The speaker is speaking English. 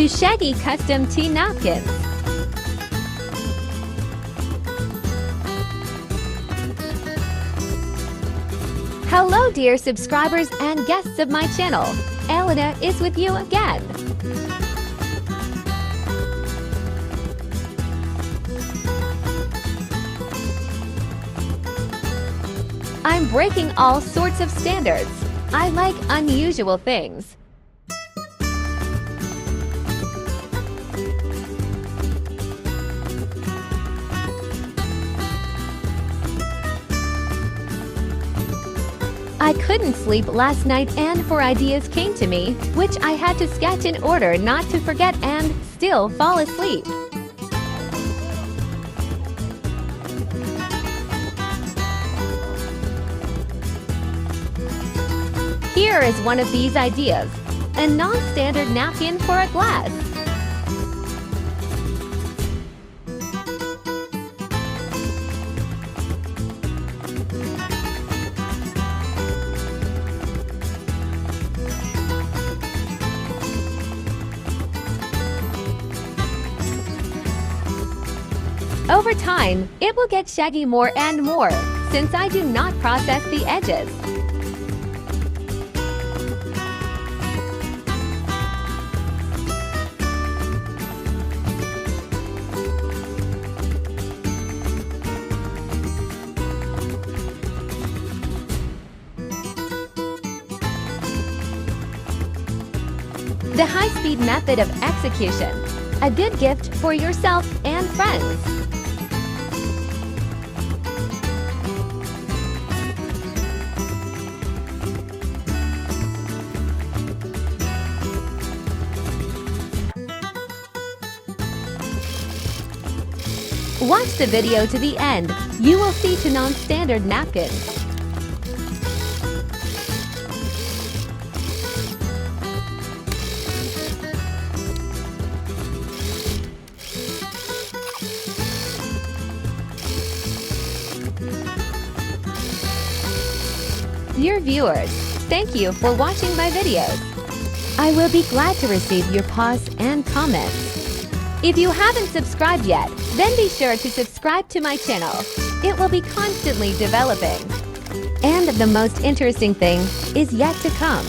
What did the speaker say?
to shaggy custom tea napkins. Hello dear subscribers and guests of my channel. Elena is with you again. I'm breaking all sorts of standards. I like unusual things. I couldn't sleep last night and 4 ideas came to me, which I had to sketch in order not to forget and still fall asleep. Here is one of these ideas, a non-standard napkin for a glass. Over time, it will get shaggy more and more, since I do not process the edges. The high-speed method of execution, a good gift for yourself and friends. Watch the video to the end. You will see 2 non-standard napkins. Dear viewers, thank you for watching my videos. I will be glad to receive your pause and comments. If you haven't subscribed yet, then be sure to subscribe to my channel. It will be constantly developing. And the most interesting thing is yet to come.